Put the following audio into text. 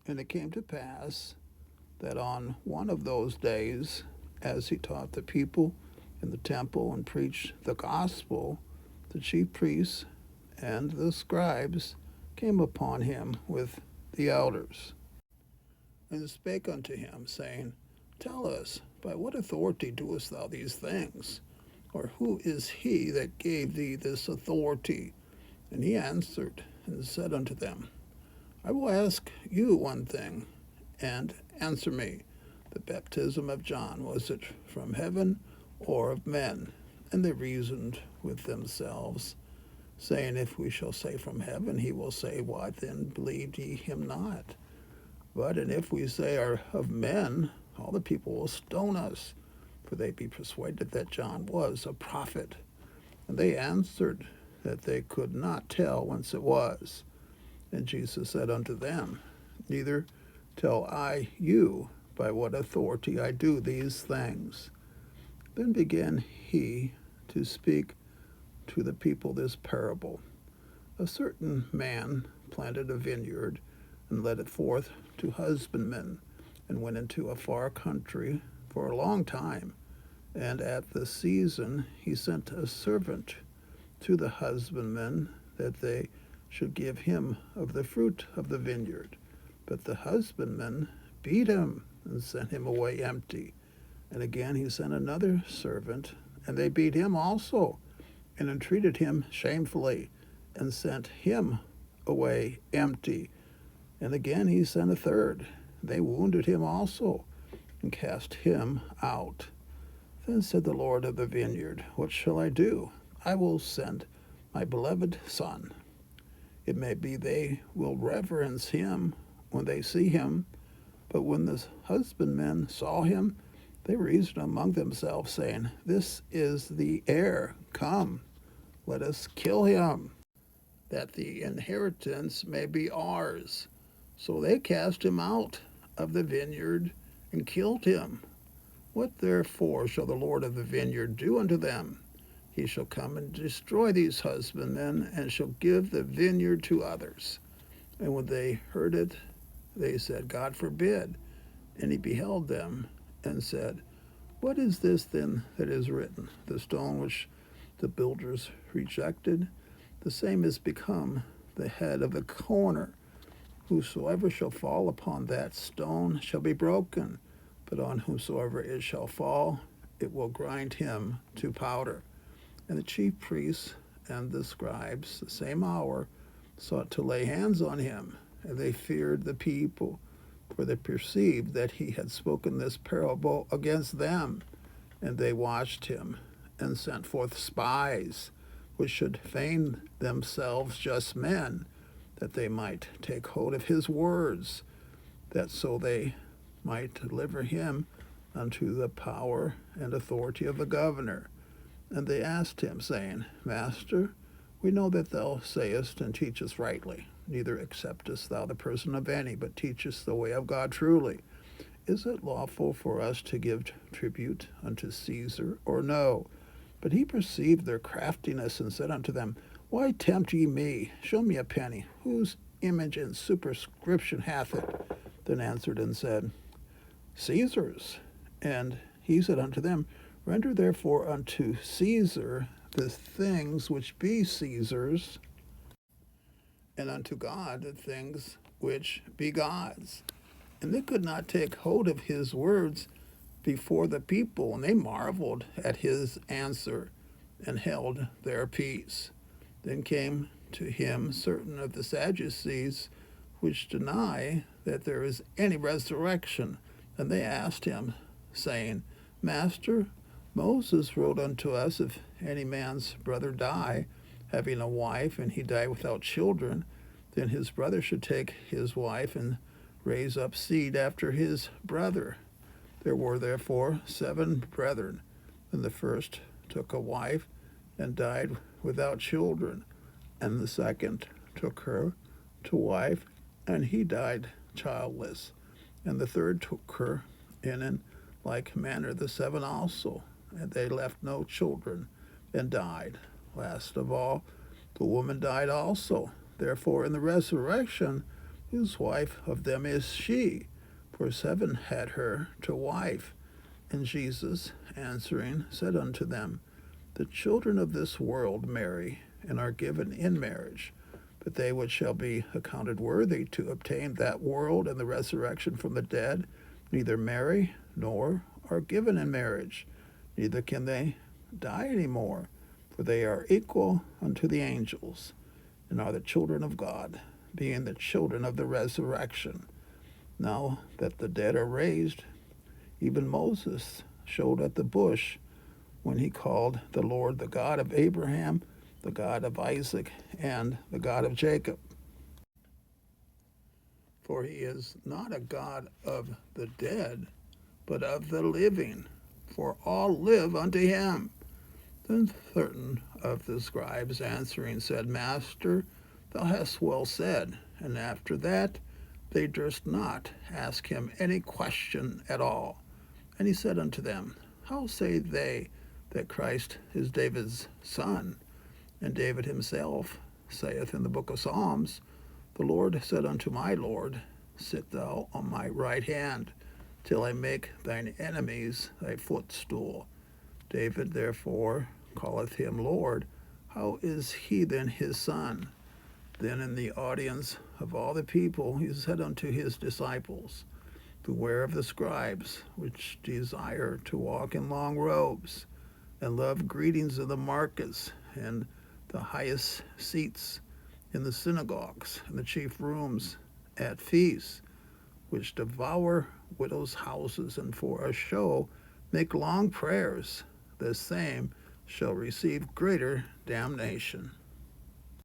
And it came to pass that on one of those days, as he taught the people in the temple and preached the gospel, the chief priests and the scribes came upon him with the elders, and spake unto him, saying, Tell us, by what authority doest thou these things? Or who is he that gave thee this authority? And he answered and said unto them, I will ask you one thing, and answer me. The baptism of John, was it from heaven or of men? And they reasoned with themselves, saying, If we shall say from heaven, he will say, Why then believed ye him not? And if we say are of men, all the people will stone us, for they be persuaded that John was a prophet. And they answered that they could not tell whence it was. And Jesus said unto them, Neither tell I you by what authority I do these things. Then began he to speak to the people this parable. A certain man planted a vineyard, and led it forth to husbandmen, and went into a far country for a long time. And at the season he sent a servant to the husbandmen, that they should give him of the fruit of the vineyard. But the husbandmen beat him, and sent him away empty. And again he sent another servant, and they beat him also, and entreated him shamefully, and sent him away empty. And again he sent a third. They wounded him also, and cast him out. Then said the Lord of the vineyard, What shall I do? I will send my beloved son. It may be they will reverence him when they see him. But when the husbandmen saw him, they reasoned among themselves, saying, This is the heir. Come, let us kill him, that the inheritance may be ours. So they cast him out of the vineyard and killed him. What therefore shall the Lord of the vineyard do unto them? He shall come and destroy these husbandmen, and shall give the vineyard to others. And when they heard it, they said, God forbid. And he beheld them, and said, What is this then that is written? The stone which the builders rejected, the same is become the head of the corner. Whosoever shall fall upon that stone shall be broken, but on whomsoever it shall fall, it will grind him to powder. And the chief priests and the scribes, the same hour, sought to lay hands on him, and they feared the people, for they perceived that he had spoken this parable against them. And they watched him, and sent forth spies, which should feign themselves just men, that they might take hold of his words, that so they might deliver him unto the power and authority of the governor. And they asked him, saying, Master, we know that thou sayest and teachest rightly, neither acceptest thou the person of any, but teachest the way of God truly. Is it lawful for us to give tribute unto Caesar, or no? But he perceived their craftiness, and said unto them, Why tempt ye me? Show me a penny. Whose image and superscription hath it? Then answered and said, Caesar's. And he said unto them, Render therefore unto Caesar the things which be Caesar's, and unto God the things which be God's. And they could not take hold of his words before the people, and they marveled at his answer, and held their peace. Then came to him certain of the Sadducees, which deny that there is any resurrection. And they asked him, saying, Master, Moses wrote unto us, if any man's brother die, having a wife, and he die without children, then his brother should take his wife, and raise up seed after his brother. There were therefore 7 brethren, and the first took a wife, and died without children. And the second took her to wife, and he died childless. And the third took her in like manner the 7 also, and they left no children, and died. Last of all, the woman died also. Therefore in the resurrection Whose wife of them is she? For 7 had her to wife. And Jesus, answering, said unto them, The children of this world marry, and are given in marriage. But they which shall be accounted worthy to obtain that world and the resurrection from the dead, neither marry nor are given in marriage, neither can they die any more, for they are equal unto the angels, and are the children of God, being the children of the resurrection. Now that the dead are raised, even Moses showed at the bush, when he called the Lord the God of Abraham, the God of Isaac, and the God of Jacob. For he is not a God of the dead, but of the living, for all live unto him. Then certain of the scribes answering said, Master, thou hast well said. And after that they durst not ask him any question at all. And he said unto them, How say they that Christ is David's son? And David himself saith in the book of Psalms, The Lord said unto my Lord, Sit thou on my right hand, till I make thine enemies thy footstool. David therefore calleth him Lord. How is he then his son? Then in the audience of all the people he said unto his disciples, Beware of the scribes, which desire to walk in long robes, and love greetings in the markets, and the highest seats in the synagogues, and the chief rooms at feasts, which devour widows' houses, and for a show make long prayers. The same shall receive greater damnation.